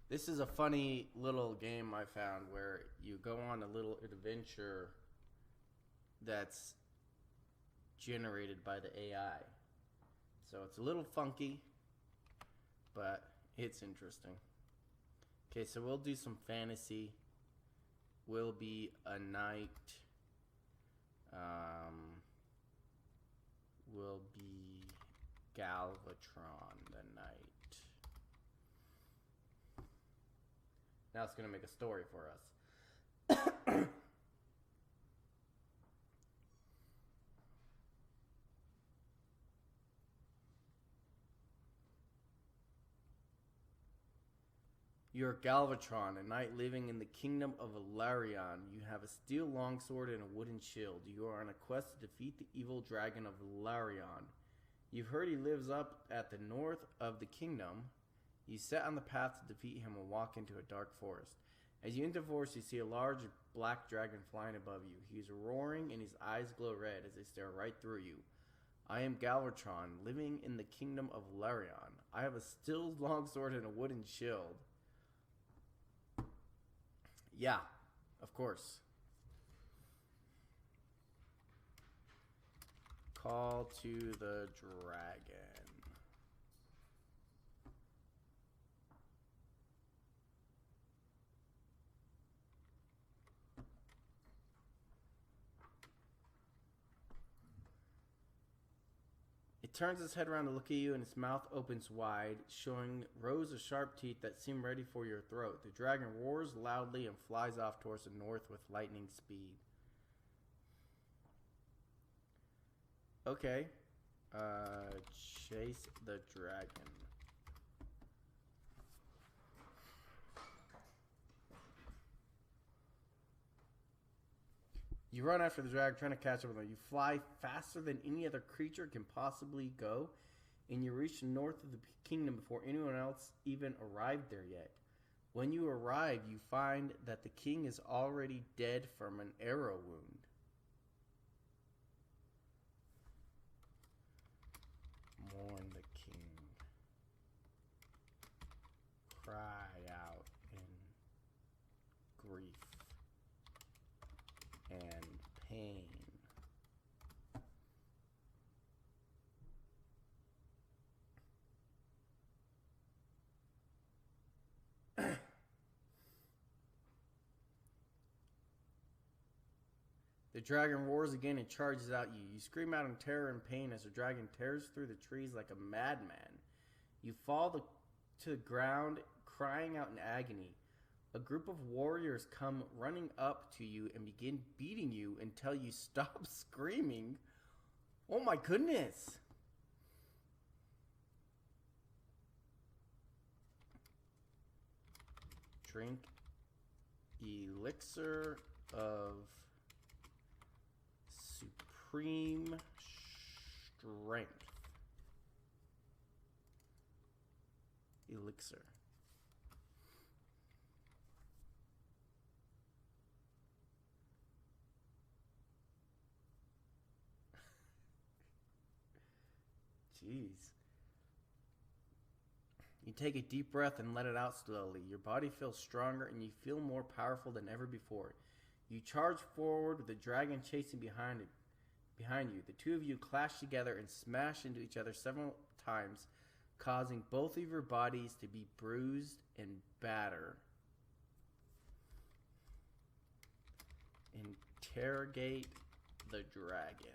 This is a funny little game I found where you go on a little adventure that's generated by the AI. So it's a little funky, but it's interesting. Okay, so we'll do some fantasy. Will be a knight. Will be Galvatron the knight. Now it's going to make a story for us. You're Galvatron, a knight living in the kingdom of Valerion. You have a steel longsword and a wooden shield. You are on a quest to defeat the evil dragon of Valerion. You've heard he lives up at the north of the kingdom. You set on the path to defeat him and walk into a dark forest. As you enter the forest, you see a large black dragon flying above you. He's roaring and his eyes glow red as they stare right through you. I am Galvatron, living in the kingdom of Valerion. I have a steel longsword and a wooden shield. Yeah, of course. Call to the dragon. It turns its head around to look at you, and its mouth opens wide, showing rows of sharp teeth that seem ready for your throat. The dragon roars loudly and flies off towards the north with lightning speed. Okay. Chase the dragon. You run after the dragon, trying to catch up with him. You fly faster than any other creature can possibly go, and you reach the north of the kingdom before anyone else even arrived there yet. When you arrive, you find that the king is already dead from an arrow wound. Mourn the king. Cry out in grief and pain. The dragon roars again and charges at you. You scream out in terror and pain as the dragon tears through the trees like a madman. You fall to the ground, crying out in agony. A group of warriors come running up to you and begin beating you until you stop screaming. Oh my goodness! Drink elixir of supreme strength. Elixir. Jeez. You take a deep breath and let it out slowly. Your body feels stronger and you feel more powerful than ever before. You charge forward with the dragon chasing behind you. The two of you clash together and smash into each other several times, causing both of your bodies to be bruised and battered. Interrogate the dragon.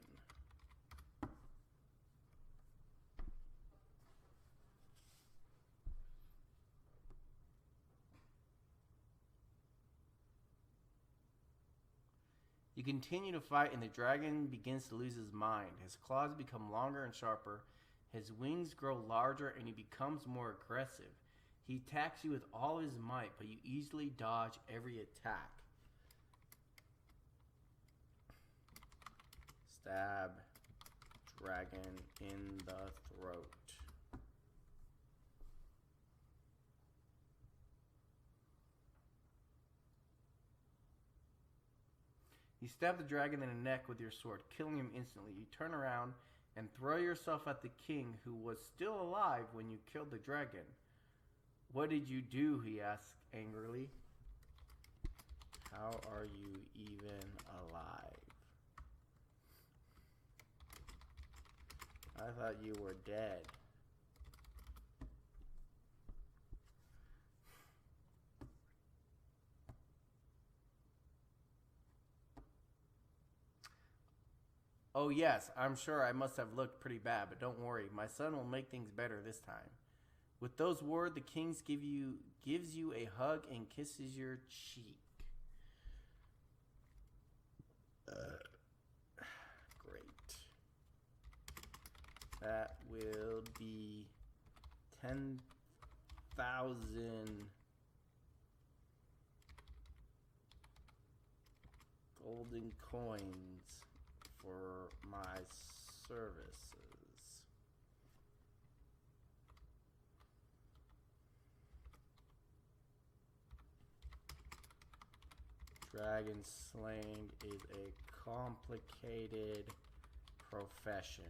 You continue to fight, and the dragon begins to lose his mind. His claws become longer and sharper. His wings grow larger, and he becomes more aggressive. He attacks you with all his might, but you easily dodge every attack. Stab dragon in the throat. You stab the dragon in the neck with your sword, killing him instantly. You turn around and throw yourself at the king, who was still alive when you killed the dragon. What did you do? He asked angrily. How are you even alive? I thought you were dead. Oh yes, I'm sure I must have looked pretty bad, but don't worry, my son will make things better this time. With those words, the king gives you a hug and kisses your cheek. Great. That will be 10,000 golden coins for my services. Dragon slaying is a complicated profession.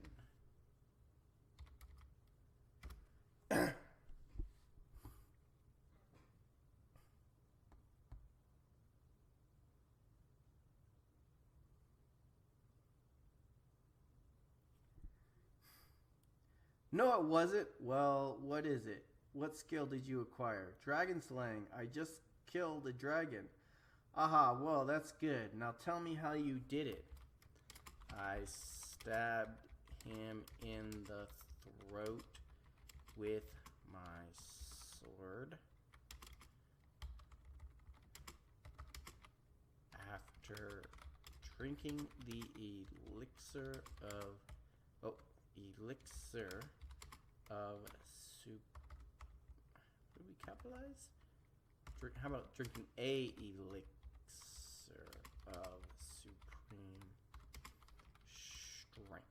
No, it wasn't. Well, what is it? What skill did you acquire? Dragon slaying. I just killed a dragon. Aha, well, that's good. Now tell me how you did it. I stabbed him in the throat with my sword. After drinking the elixir of soup. Did we capitalize? How about drinking a elixir of supreme strength?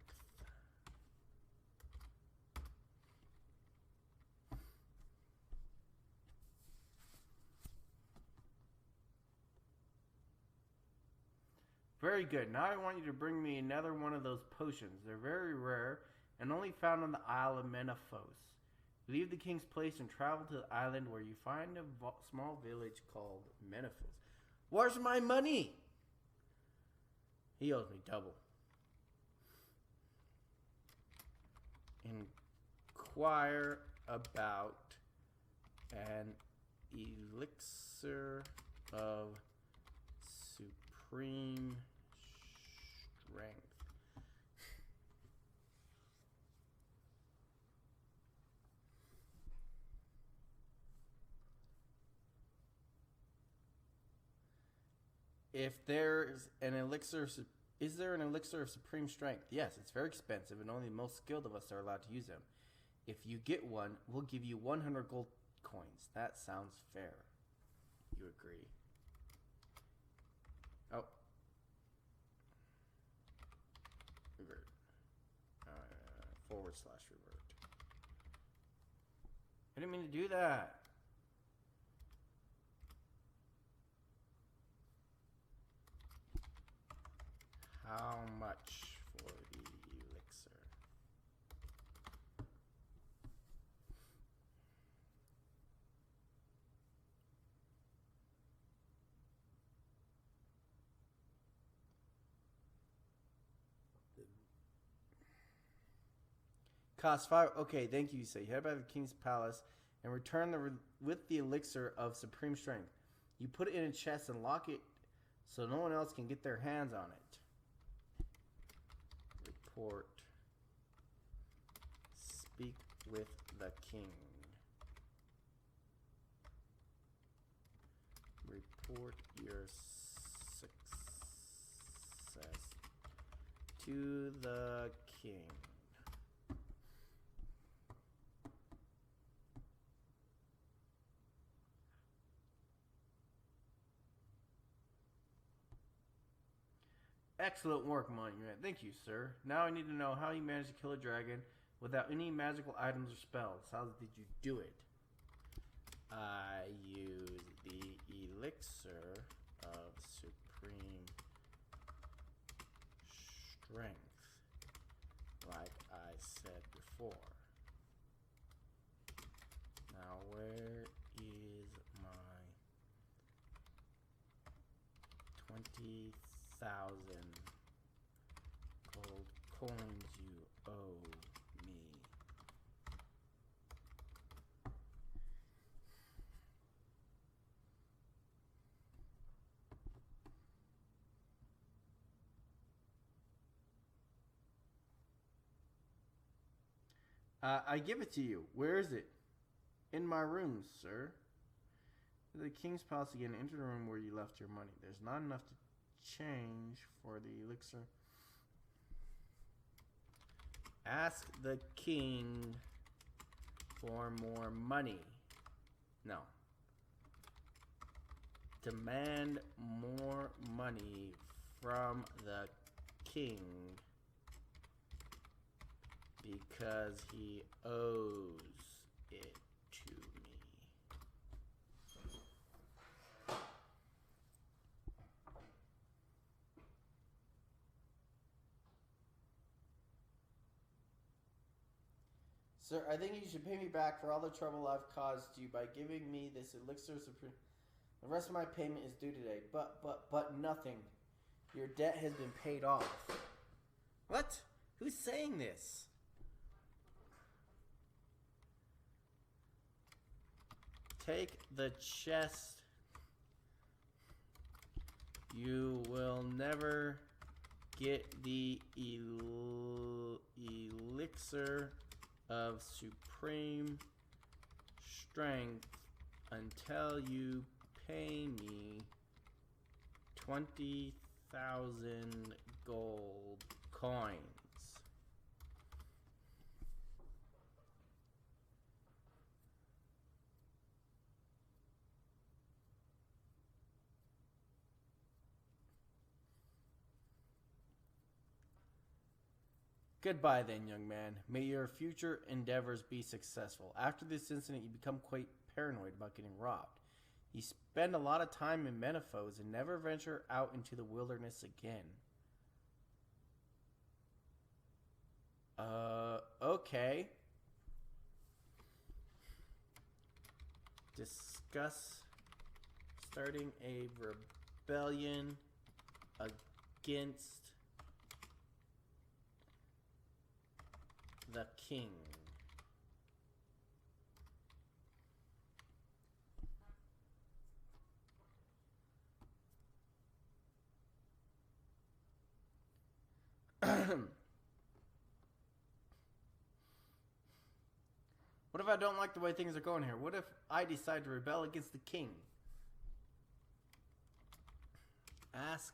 Very good. Now I want you to bring me another one of those potions. They're very rare and only found on the Isle of Menaphos. Leave the king's place and travel to the island where you find a small village called Menaphos. Where's my money? He owes me double. Inquire about an elixir of supreme strength. If there's an elixir, is there an elixir of supreme strength? Yes, it's very expensive and only the most skilled of us are allowed to use them. If you get one, we'll give you 100 gold coins. That sounds fair. You agree? Oh. Revert. / revert. I didn't mean to do that. How much for the elixir? Cost 5. Okay, thank you. Say, head back to the king's palace and return with the elixir of supreme strength. You put it in a chest and lock it so no one else can get their hands on it. Report. Speak with the king. Report your success to the king. Excellent work, Monument. Thank you, sir. Now I need to know how you managed to kill a dragon without any magical items or spells. How did you do it? I used the elixir of supreme strength, like I said before. Now where 20,000 gold coins you owe me. I give it to you. Where is it? In my room, sir. The king's palace again. Enter the room where you left your money. There's not enough to change for the elixir. Ask the king for more money. No. Demand more money from the king because he owes it to me. Sir, I think you should pay me back for all the trouble I've caused you by giving me this elixir supreme. The rest of my payment is due today, but nothing. Your debt has been paid off. What? Who's saying this? Take the chest. You will never get the elixir of supreme strength until you pay me 20,000 gold coins. Goodbye then, young man. May your future endeavors be successful. After this incident, you become quite paranoid about getting robbed. You spend a lot of time in Menaphos and never venture out into the wilderness again. Okay. Discuss starting a rebellion against the king. What if I don't like the way things are going here? What if I decide to rebel against the king? Ask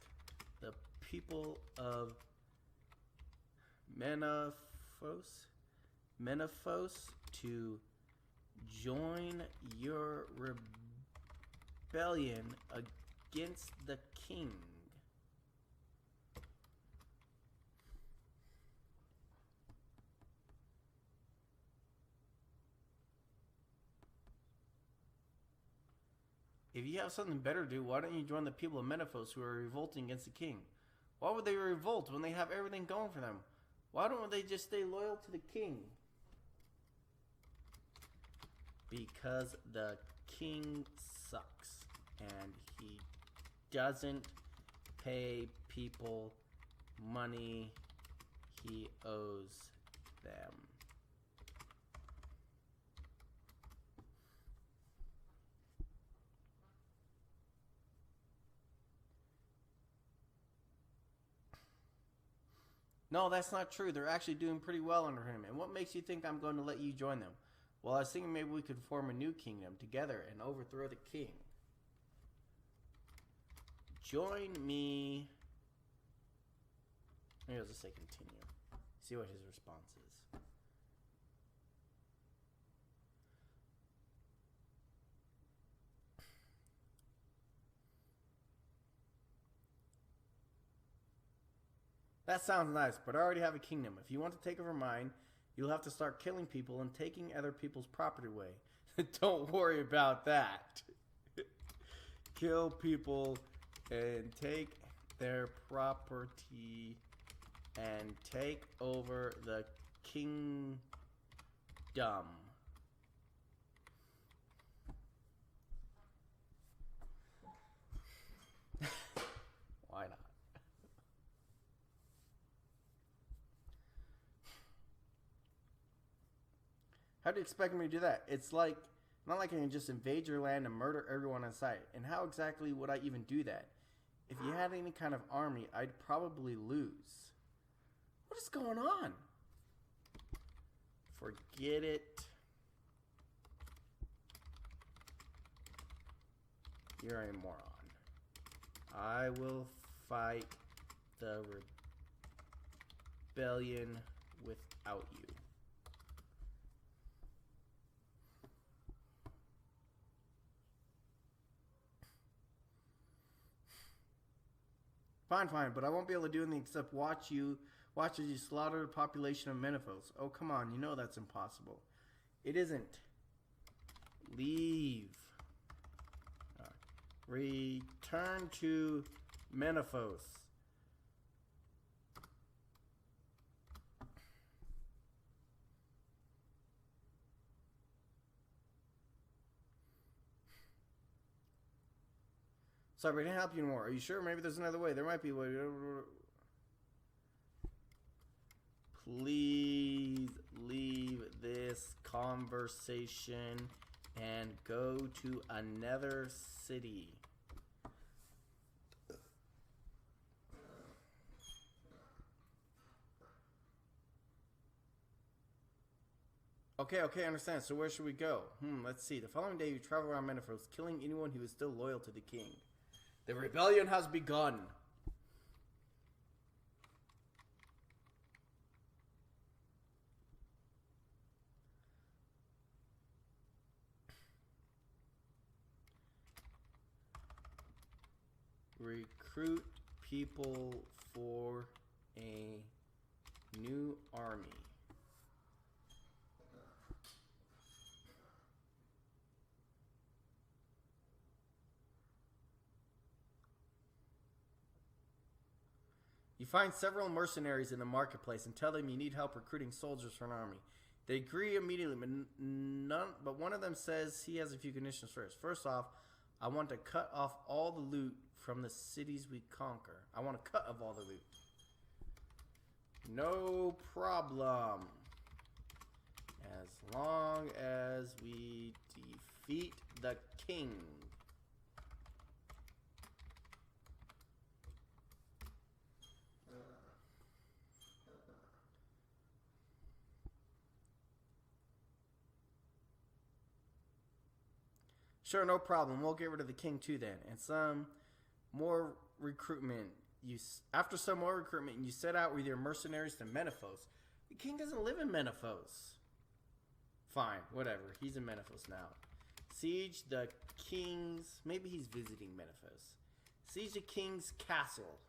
the people of Menaphos to join your rebellion against the king. If you have something better to do, why don't you join the people of Menaphos who are revolting against the king? Why would they revolt when they have everything going for them? Why don't they just stay loyal to the king? Because the king sucks and he doesn't pay people money he owes them. No, that's not true. They're actually doing pretty well under him. And what makes you think I'm going to let you join them? Well, I was thinking maybe we could form a new kingdom together and overthrow the king. Join me. Maybe I'll just say continue. See what his response is. That sounds nice, but I already have a kingdom. If you want to take over mine, you'll have to start killing people and taking other people's property away. Don't worry about that. Kill people and take their property and take over the kingdom. How do you expect me to do that? It's like, not like I can just invade your land and murder everyone on sight. And how exactly would I even do that? If you had any kind of army, I'd probably lose. What is going on? Forget it. You're a moron. I will fight the rebellion without you. Fine, but I won't be able to do anything except watch as you slaughter the population of Menethos. Oh, come on, you know that's impossible. It isn't. Leave. Return to Menethos. Sorry, we didn't help you anymore. Are you sure? Maybe there's another way. There might be a way. Please leave this conversation and go to another city. Okay, I understand. So where should we go? Let's see. The following day you travel around Menethos, killing anyone who is still loyal to the king. The rebellion has begun. Recruit people for a new army. You find several mercenaries in the marketplace and tell them you need help recruiting soldiers for an army. They agree immediately, but one of them says he has a few conditions first. First off, I want to cut off all the loot from the cities we conquer. I want a cut of all the loot. No problem. As long as we defeat the king. Sure, no problem. We'll get rid of the king too then. And some more recruitment. After some more recruitment, you set out with your mercenaries to Menethos. The king doesn't live in Menethos. Fine, whatever. He's in Menethos now. Siege the king's... Maybe he's visiting Menethos. Siege the king's castle.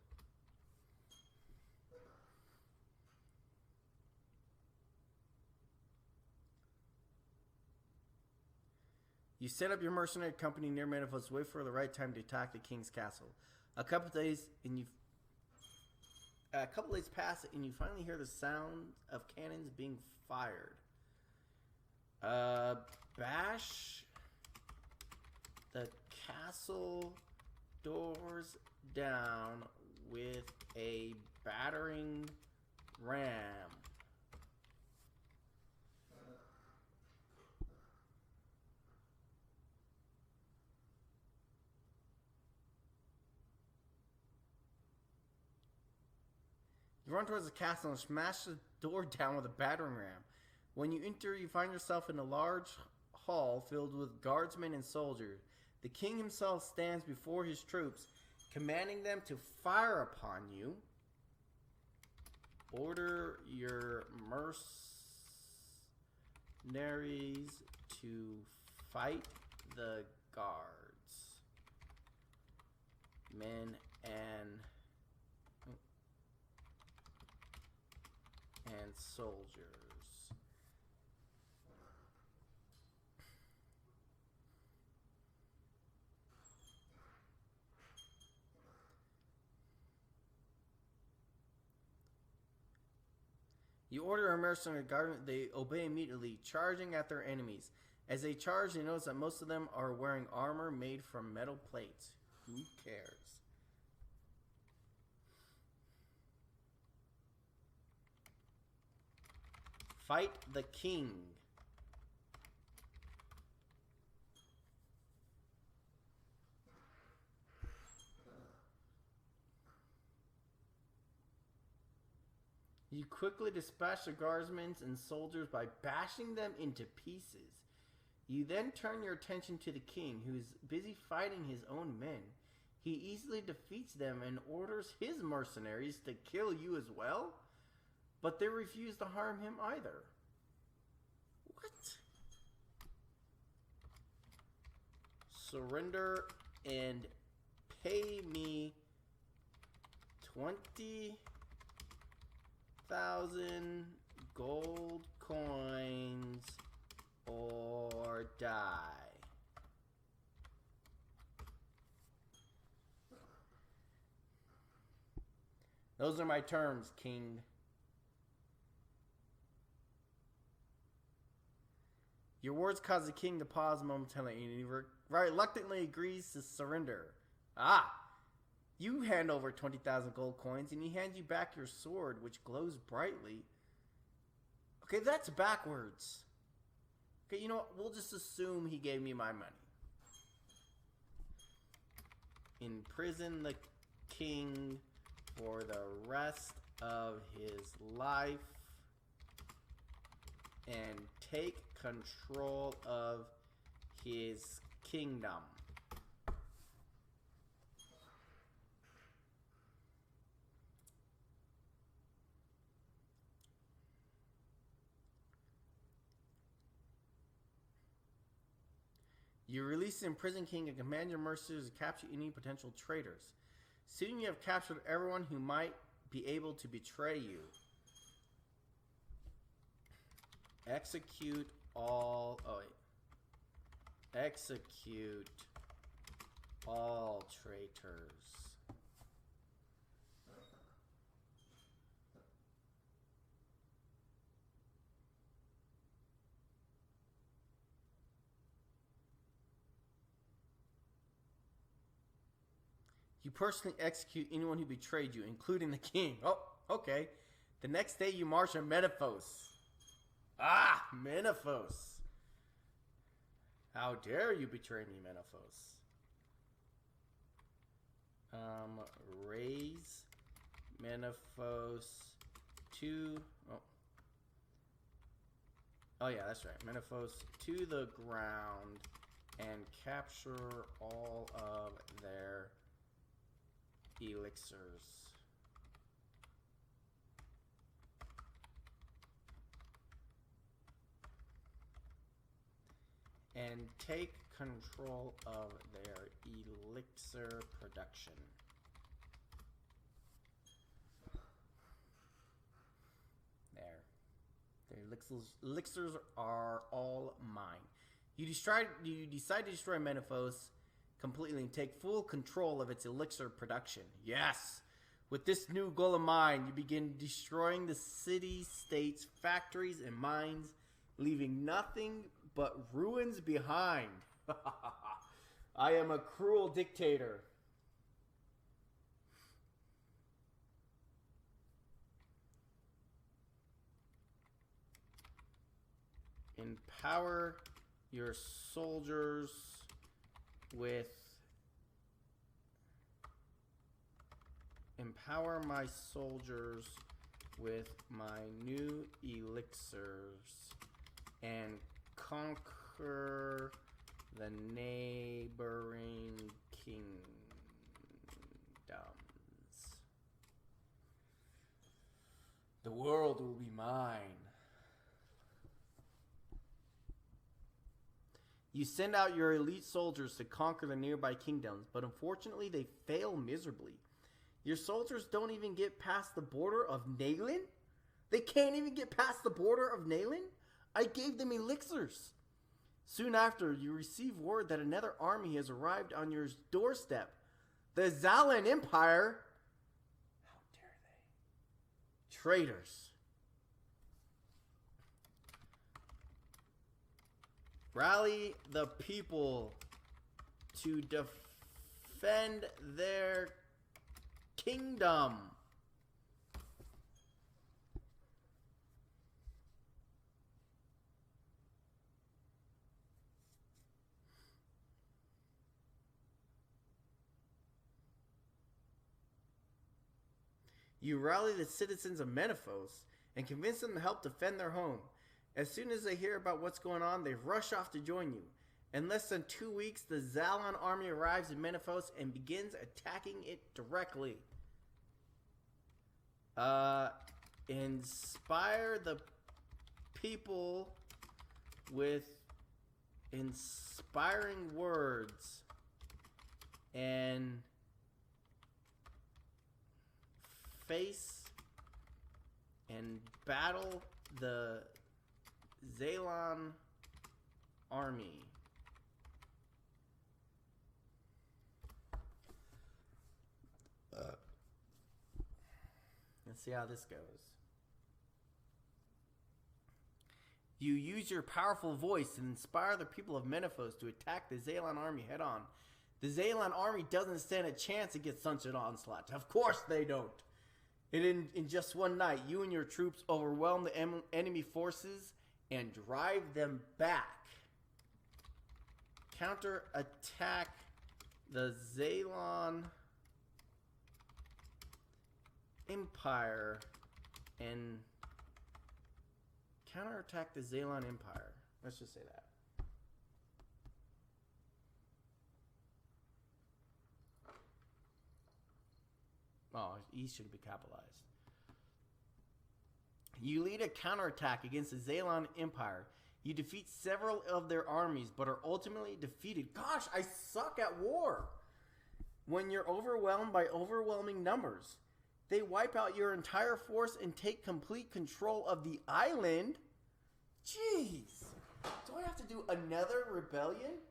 You set up your mercenary company near Menethos, wait for the right time to attack the king's castle. A couple days pass, and you finally hear the sound of cannons being fired. Bash the castle doors down with a battering ram. You run towards the castle and smash the door down with a battering ram. When you enter, you find yourself in a large hall filled with guardsmen and soldiers. The king himself stands before his troops, commanding them to fire upon you. Order your mercenaries to fight the guards. Men and soldiers. You order a mercenary guard, they obey immediately, charging at their enemies. As they charge, they notice that most of them are wearing armor made from metal plates. Who cares? Fight the king. You quickly dispatch the guardsmen and soldiers by bashing them into pieces. You then turn your attention to the king, who is busy fighting his own men. He easily defeats them and orders his mercenaries to kill you as well, but they refuse to harm him either. What? Surrender and pay me 20,000 gold coins or die. Those are my terms, King. Your words cause the king to pause momentarily, and he reluctantly agrees to surrender. Ah! You hand over 20,000 gold coins, and he hands you back your sword, which glows brightly. Okay, that's backwards. Okay, you know what? We'll just assume he gave me my money. Imprison the king for the rest of his life and take control of his kingdom. You release the imprisoned king and command your mercenaries to capture any potential traitors. Soon you have captured everyone who might be able to betray you. Execute all... Oh, wait. Execute all traitors. You personally execute anyone who betrayed you, including the king. Oh, okay. The next day you march on Menaphos. Ah, Menaphos. How dare you betray me, Menaphos. Raise Menaphos to... Oh yeah, that's right. Menaphos to the ground and capture all of their elixirs. And take control of their elixir production. There. Their elixirs are all mine. You decide to destroy Menaphos completely and take full control of its elixir production. Yes! With this new goal in mind, you begin destroying the city-states, factories, and mines, leaving nothing but ruins behind. I am a cruel dictator. Empower your soldiers with... Empower my soldiers with my new elixirs and conquer the neighboring kingdoms. The world will be mine. You send out your elite soldiers to conquer the nearby kingdoms, but unfortunately they fail miserably. Your soldiers don't even get past the border of Nayland? They can't even get past the border of Nayland? I gave them elixirs. Soon after, you receive word that another army has arrived on your doorstep. The Zalan Empire. How dare they? Traitors. Rally the people to defend their kingdom. You rally the citizens of Menaphos and convince them to help defend their home. As soon as they hear about what's going on, they rush off to join you. In less than 2 weeks, the Zalan army arrives in Menaphos and begins attacking it directly. Inspire the people with inspiring words and face and battle the Zalan army. Let's see how this goes. You use your powerful voice and inspire the people of Menaphos to attack the Zalan army head on. The Zalan army doesn't stand a chance against such an onslaught. Of course they don't. In just one night, you and your troops overwhelm the enemy forces and drive them back. Counter-attack the Zalan Empire and counterattack the Zalan Empire. Let's just say that. Oh, E should be capitalized. You lead a counterattack against the Zalan Empire. You defeat several of their armies, but are ultimately defeated. Gosh, I suck at war. When you're overwhelmed by overwhelming numbers, they wipe out your entire force and take complete control of the island. Jeez. Do I have to do another rebellion?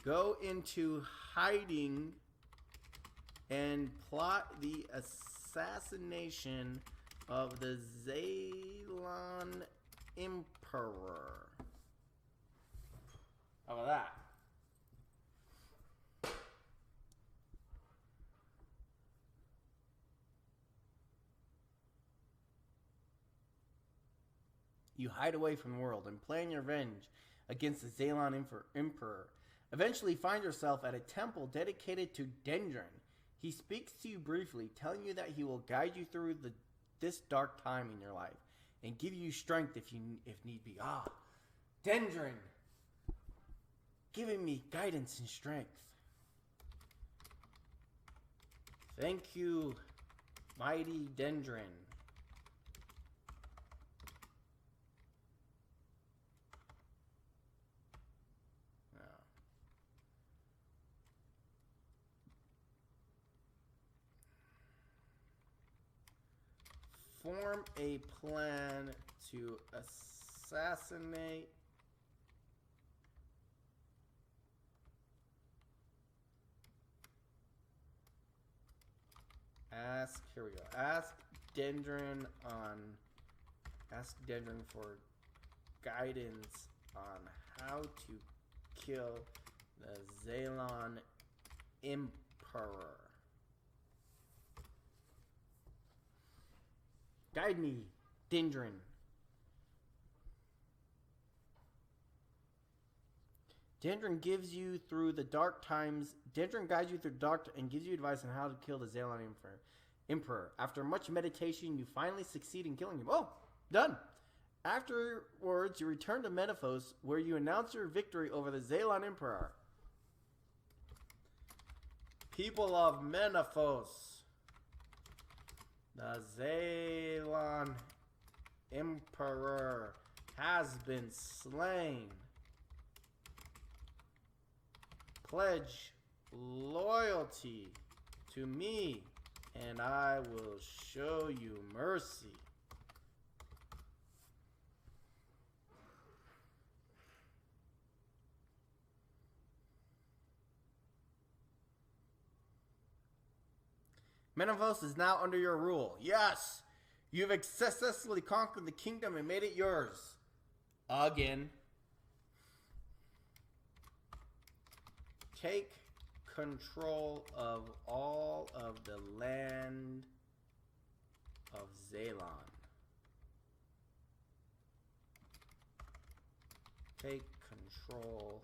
Go into hiding and plot the assassination of the Zalan Emperor. How about that? You hide away from the world and plan your revenge against the Zalan Emperor. Eventually find yourself at a temple dedicated to Dendron. He speaks to you briefly, telling you that he will guide you through this dark time in your life and give you strength if need be. Ah, Dendron, giving me guidance and strength. Thank you, mighty Dendron. Form a plan to assassinate here we go. Ask Dendron for guidance on how to kill the Zalan Emperor. Guide me, Dendron. Dendron gives you through the dark times. Dendron guides you through dark and gives you advice on how to kill the Zalan Emperor. After much meditation, you finally succeed in killing him. Oh, done. Afterwards, you return to Menaphos, where you announce your victory over the Zalan Emperor. People of Menaphos. The Zalan Emperor has been slain. Pledge loyalty to me, and I will show you mercy. Menaphos is now under your rule. Yes, you've successfully conquered the kingdom and made it yours. Again. Take control of all of the land of Zalan. Take control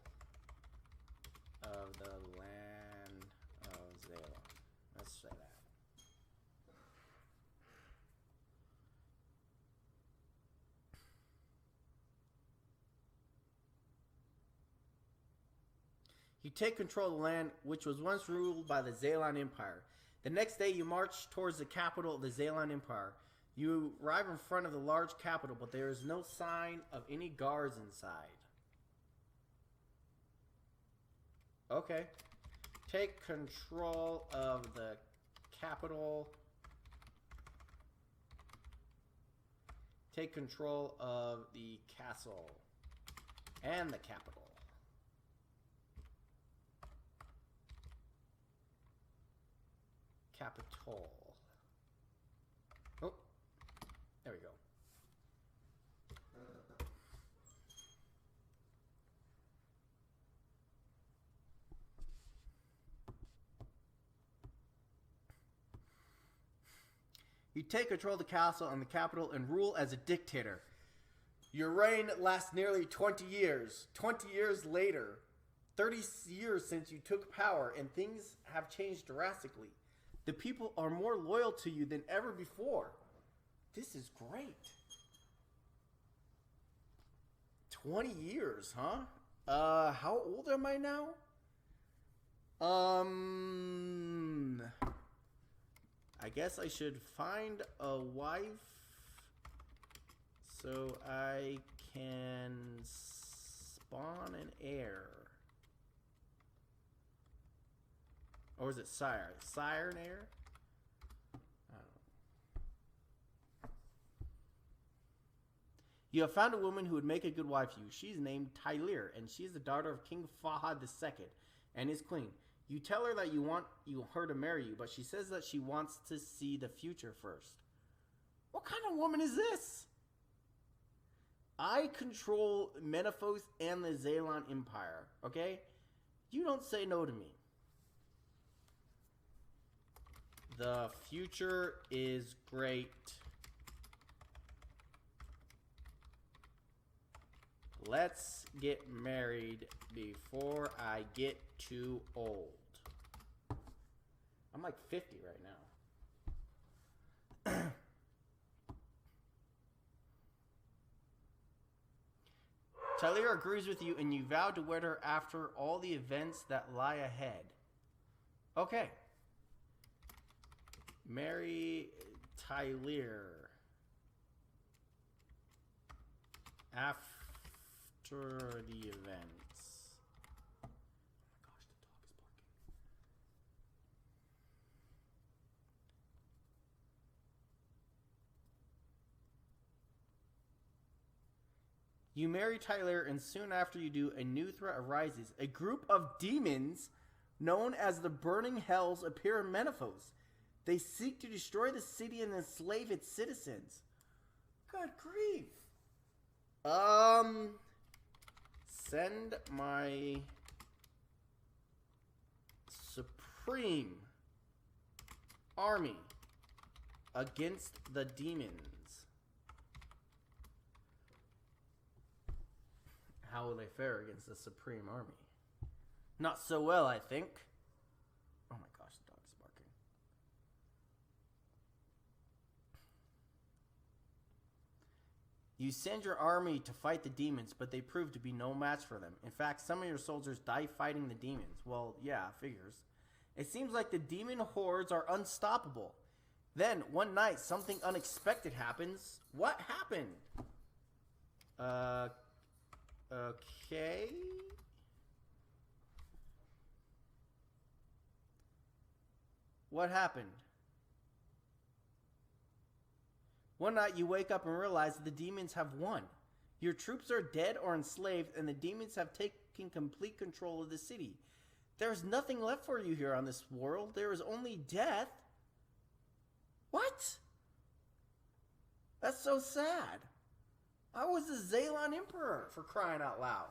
of the land of Zalan. Let's say that. You take control of the land which was once ruled by the Zalan Empire. The next day you march towards the capital of the Zalan Empire. You arrive in front of the large capital, but there is no sign of any guards inside. Okay. Take control of the capital. Take control of the castle and the capital. Capital. Oh, there we go. You take control of the castle and the capital and rule as a dictator. Your reign lasts nearly 20 years. 20 years later, 30 years since you took power, and things have changed drastically. The people are more loyal to you than ever before. This is great. 20 years, huh? How old am I now? I guess I should find a wife so I can spawn an heir. Or is it sire? Sire and heir? I don't know. You have found a woman who would make a good wife for you. She's named Tylir, and she is the daughter of King Fahad II and his queen. You tell her that you want her to marry you, but she says that she wants to see the future first. What kind of woman is this? I control Menaphos and the Zalan Empire, okay? You don't say no to me. The future is great. Let's get married before I get too old. I'm like 50 right now. Tylir agrees with you and you vow to wed her after all the events that lie ahead. Okay. Marry Tylir after the events. Oh my gosh, the dog is barking. You marry Tylir, and soon after you do, a new threat arises. A group of demons known as the Burning Hells appear in Menaphos. They seek to destroy the city and enslave its citizens. Good grief. Send my supreme army against the demons. How will they fare against the supreme army? Not so well, I think. Oh my gosh, the dog is barking. You send your army to fight the demons, but they prove to be no match for them. In fact, some of your soldiers die fighting the demons. Well, yeah, figures. It seems like the demon hordes are unstoppable. Then, one night, something unexpected happens. What happened? Okay. What happened? One night you wake up and realize that the demons have won. Your troops are dead or enslaved, and the demons have taken complete control of the city. There is nothing left for you here on this world. There is only death. What? That's so sad. I was the Zalan Emperor, for crying out loud.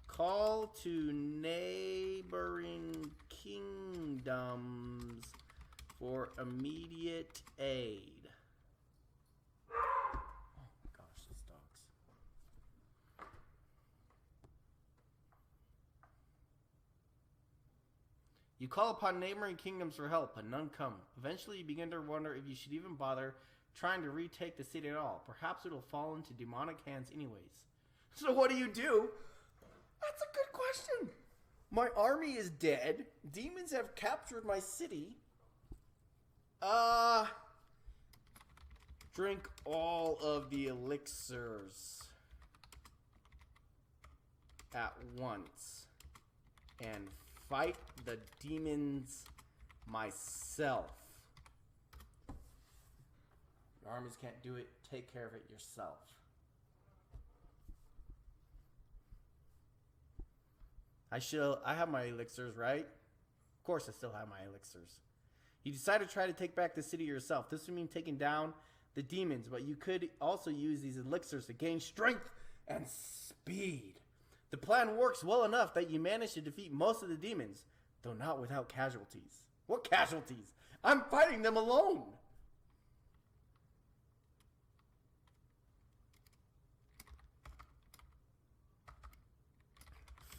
Call to neighboring kingdoms for immediate aid. Oh my gosh, these dogs. You call upon neighboring kingdoms for help, but none come. Eventually, you begin to wonder if you should even bother trying to retake the city at all. Perhaps it'll fall into demonic hands anyways. So what do you do? That's a good question. My army is dead. Demons have captured my city. Drink all of the elixirs at once and fight the demons myself. Your armies can't do it. Take care of it yourself. I have my elixirs, right? Of course I still have my elixirs. You decide to try to take back the city yourself. This would mean taking down the demons, but you could also use these elixirs to gain strength and speed. The plan works well enough that you manage to defeat most of the demons, though not without casualties. What casualties? I'm fighting them alone.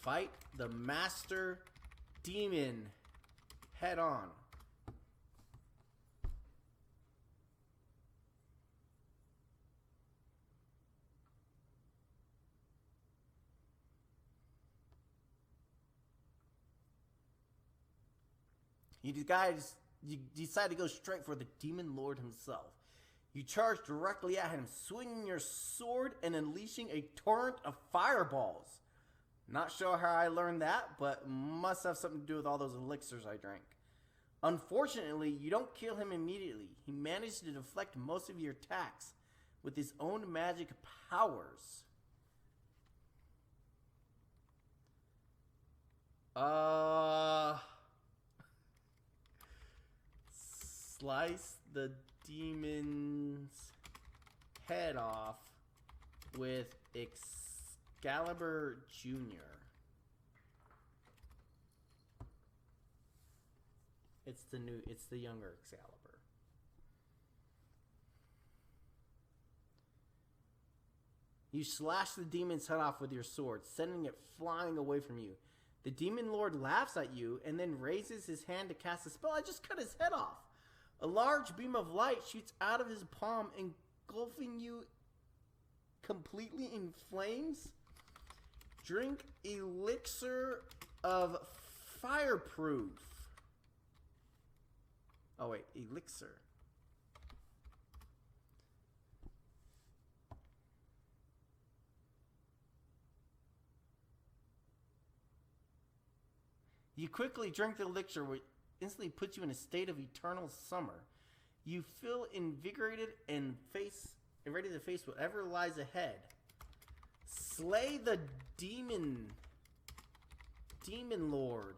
Fight the master demon head on. You decide to go straight for the demon lord himself. You charge directly at him, swinging your sword and unleashing a torrent of fireballs. Not sure how I learned that, but must have something to do with all those elixirs I drank. Unfortunately, you don't kill him immediately. He managed to deflect most of your attacks with his own magic powers. Slice the demon's head off with Excalibur Jr. It's the younger Excalibur. You slash the demon's head off with your sword, sending it flying away from you. The demon lord laughs at you and then raises his hand to cast a spell. I just cut his head off. A large beam of light shoots out of his palm, engulfing you completely in flames. Drink elixir of fireproof. Oh wait, elixir. You quickly drink the elixir, which instantly puts you in a state of eternal summer. You feel invigorated and ready to face whatever lies ahead. Slay the demon lord.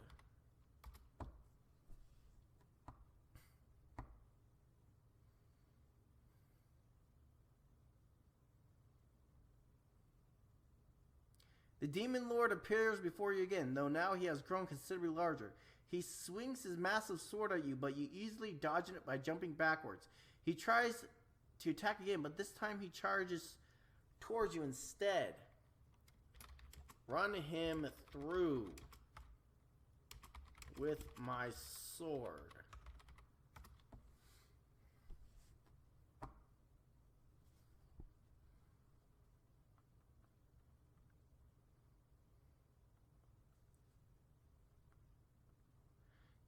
The demon lord appears before you again, though now he has grown considerably larger. He swings his massive sword at you, but you easily dodge it by jumping backwards. He tries to attack again, but this time he charges towards you instead. Run him through with my sword.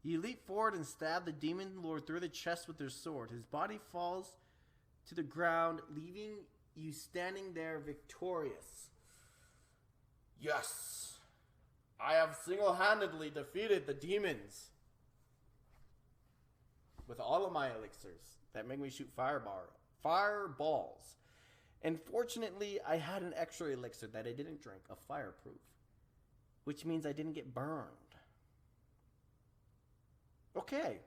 You leap forward and stab the demon lord through the chest with your sword. His body falls to the ground, leaving you standing there victorious. Yes! I have single-handedly defeated the demons. With all of my elixirs that make me shoot fireballs. And fortunately, I had an extra elixir that I didn't drink, a fireproof. Which means I didn't get burned. Okay.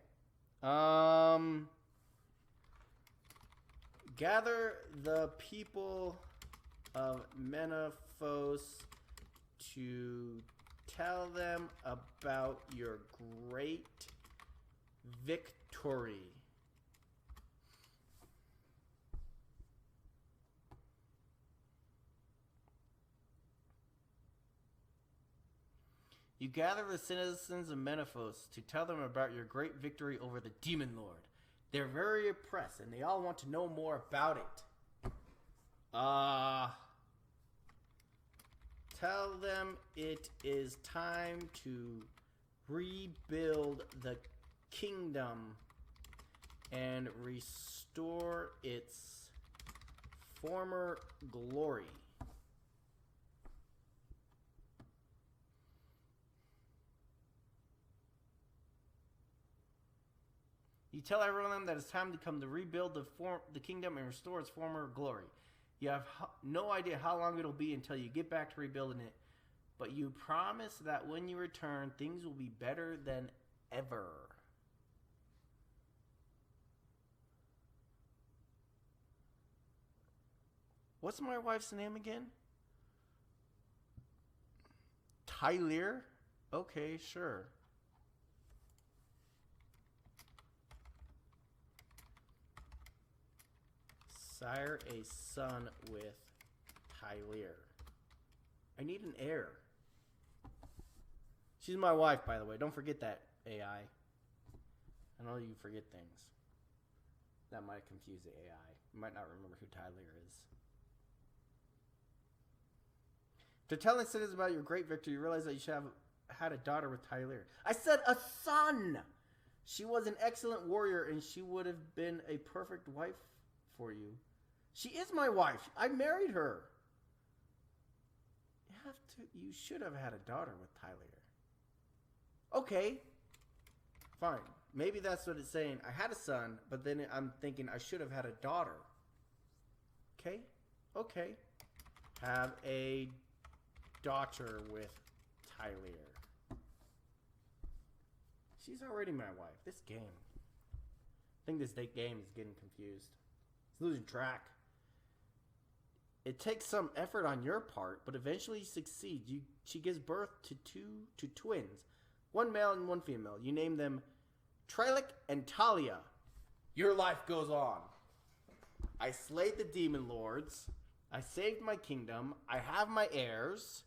Gather the people of Menaphos to tell them about your great victory. You gather the citizens of Menaphos to tell them about your great victory over the Demon Lord. They're very impressed, and they all want to know more about it. Tell them it is time to rebuild the kingdom and restore its former glory. You tell everyone that it's time to come to rebuild the kingdom and restore its former glory. You have no idea how long it'll be until you get back to rebuilding it, but you promise that when you return, things will be better than ever. What's my wife's name again? Tyler? Okay, sure. Sire a son with Tyler. I need an heir. She's my wife, by the way. Don't forget that, AI. I know you forget things. That might confuse the AI. You might not remember who Tyler is. To telling citizens about your great victory, you realize that you should have had a daughter with Tyler. I said a son! She was an excellent warrior, and she would have been a perfect wife for you. She is my wife. I married her. You should have had a daughter with Tyler. Okay. Fine. Maybe that's what it's saying. I had a son, but then I'm thinking I should have had a daughter. Okay. Okay. Have a daughter with Tyler. She's already my wife. This game. I think this game is getting confused. It's losing track. It takes some effort on your part, but eventually you succeed. She gives birth to twins. One male and one female. You name them Trelic and Talia. Your life goes on. I slayed the demon lords. I saved my kingdom. I have my heirs.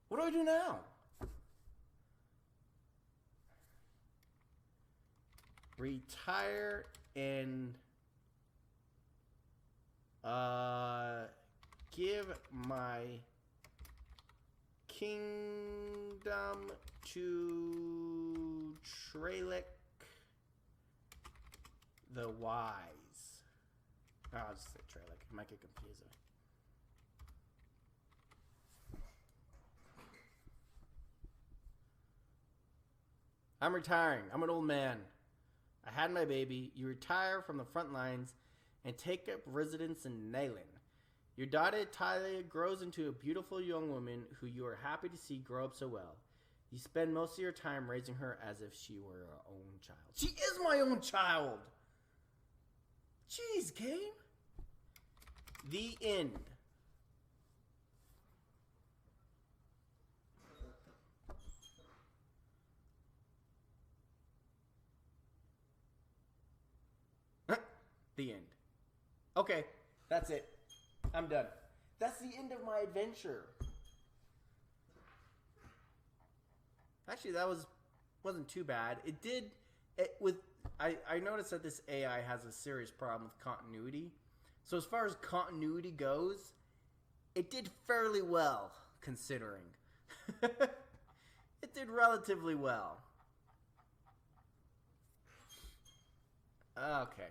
What do I do now? Retire and give my kingdom to Trelic the Wise. I'll just say Trelic. It might get confusing. I'm retiring. I'm an old man. I had my baby. You retire from the front lines and take up residence in Nayland. Your daughter Talia grows into a beautiful young woman who you are happy to see grow up so well. You spend most of your time raising her as if she were your own child. She is my own child! Jeez, game. The end. The end. Okay, that's it. I'm done. That's the end of my adventure. Actually, that wasn't too bad. I noticed that this AI has a serious problem with continuity. So as far as continuity goes, it did fairly well, considering. It did relatively well. Okay.